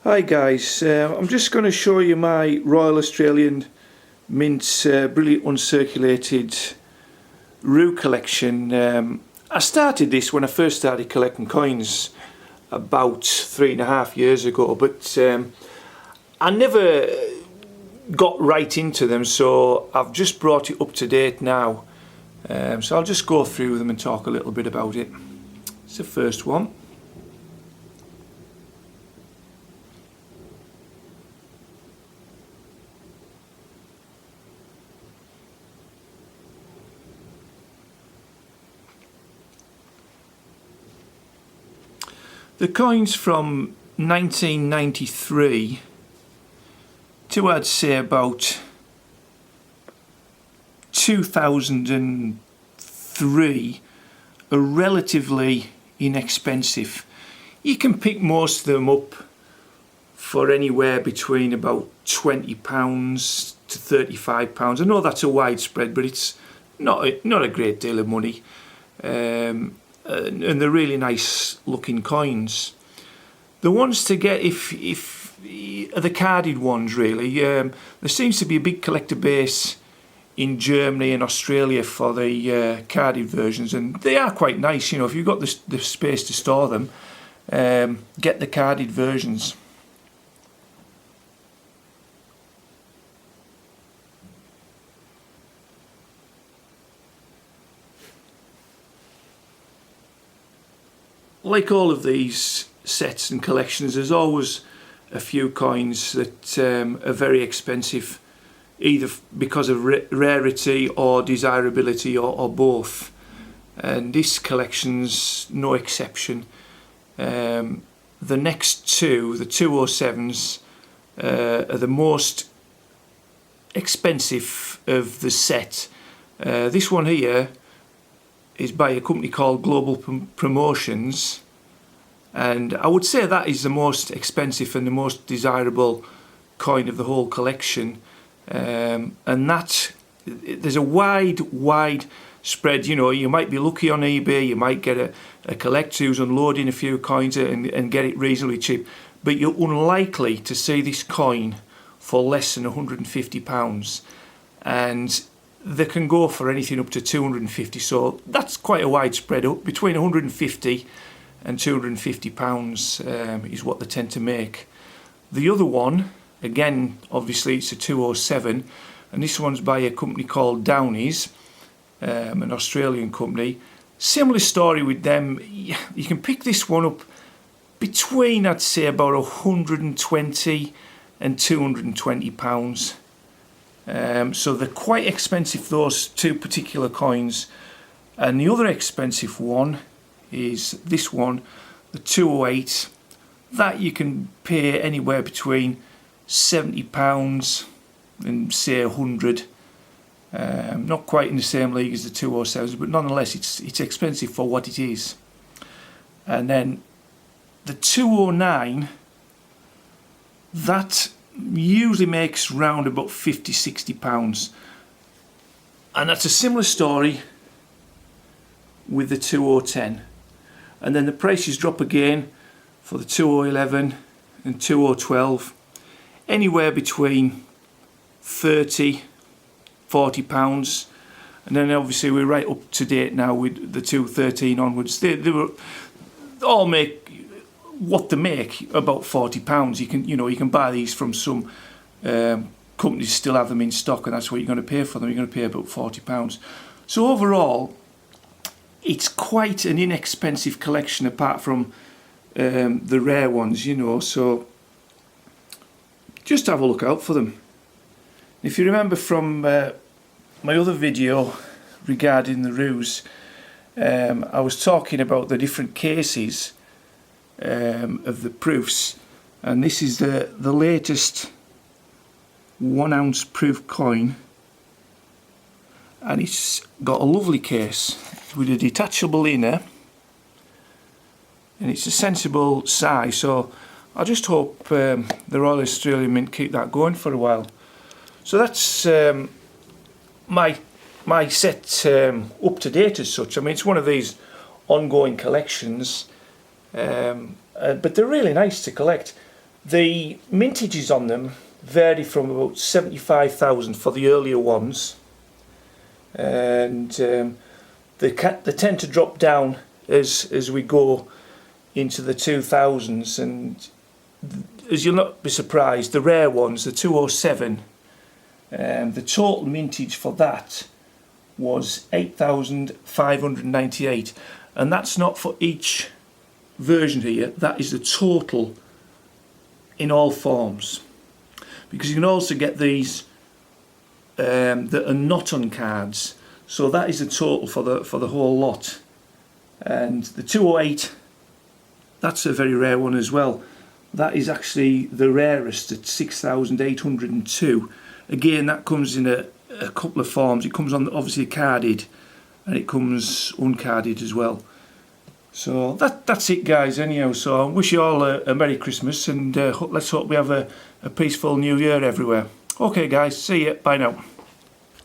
Hi guys, I'm just going to show you my Royal Australian Mint Brilliant Uncirculated Roo collection. I started this when I first started collecting coins about 3.5 years ago, but I never got right into them, so I've just brought it up to date now. So I'll just go through them and talk a little bit about it. It's the first one. The coins from 1993 to, I'd say, about 2003 are relatively inexpensive. You can pick most of them up for anywhere between about £20 to £35. I know that's a widespread, but it's not a great deal of money. And they're really nice looking coins. The ones to get if are the carded ones really. There seems to be a big collector base in Germany and Australia for the carded versions, and they are quite nice. You know, if you've got the space to store them, get the carded versions. Like all of these sets and collections, there's always a few coins that are very expensive, either because of rarity or desirability, or both. And this collection's no exception. The next two, the 207s, are the most expensive of the set. This one here is by a company called Global Promotions, and I would say that is the most expensive and the most desirable coin of the whole collection. And that there's a wide spread. You know, you might be lucky on eBay, you might get a collector who's unloading a few coins and get it reasonably cheap, but you're unlikely to see this coin for less than £150, and they can go for anything up to 250, so that's quite a wide spread up. Between 150 and 250 pounds is what they tend to make. The other one, again, obviously it's a 207, and this one's by a company called Downey's, an Australian company. Similar story with them. You can pick this one up between, I'd say, about 120 and 220 pounds. So they're quite expensive, those two particular coins. And the other expensive one is this one, the 208. That you can pay anywhere between £70 and say 100. Not quite in the same league as the 207s, but nonetheless it's expensive for what it is. And then the 209, that usually makes round about £50–60, and that's a similar story with the 2010. And then the prices drop again for the 2011 and 2012, anywhere between £30–40, and then obviously we're right up to date now with the 2013 onwards. They were all make what they make, about £40. You can buy these from some companies, still have them in stock, and that's what you're going to pay for them. You're going to pay about £40. So overall, it's quite an inexpensive collection, apart from the rare ones, you know. So just have a look out for them. If you remember from my other video regarding the Roos, I was talking about the different cases of the proofs, and this is the latest 1 ounce proof coin, and it's got a lovely case with a detachable inner, and it's a sensible size. So I just hope the Royal Australian Mint keep that going for a while. So that's my set up to date as such. I mean, it's one of these ongoing collections. But they're really nice to collect. The mintages on them vary from about 75,000 for the earlier ones, and they tend to drop down as we go into the 2000s, and as you'll not be surprised, the rare ones, the 207, the total mintage for that was 8,598, and that's not for each version here, that is the total in all forms, because you can also get these that are not on cards, so that is the total for the whole lot. And the 208, that's a very rare one as well. That is actually the rarest at 6,802. Again, that comes in a couple of forms. It comes on obviously carded, and it comes uncarded as well. So that's it, guys, anyhow. So I wish you all a Merry Christmas, and let's hope we have a peaceful New Year everywhere. Okay, guys, see ya. Bye now.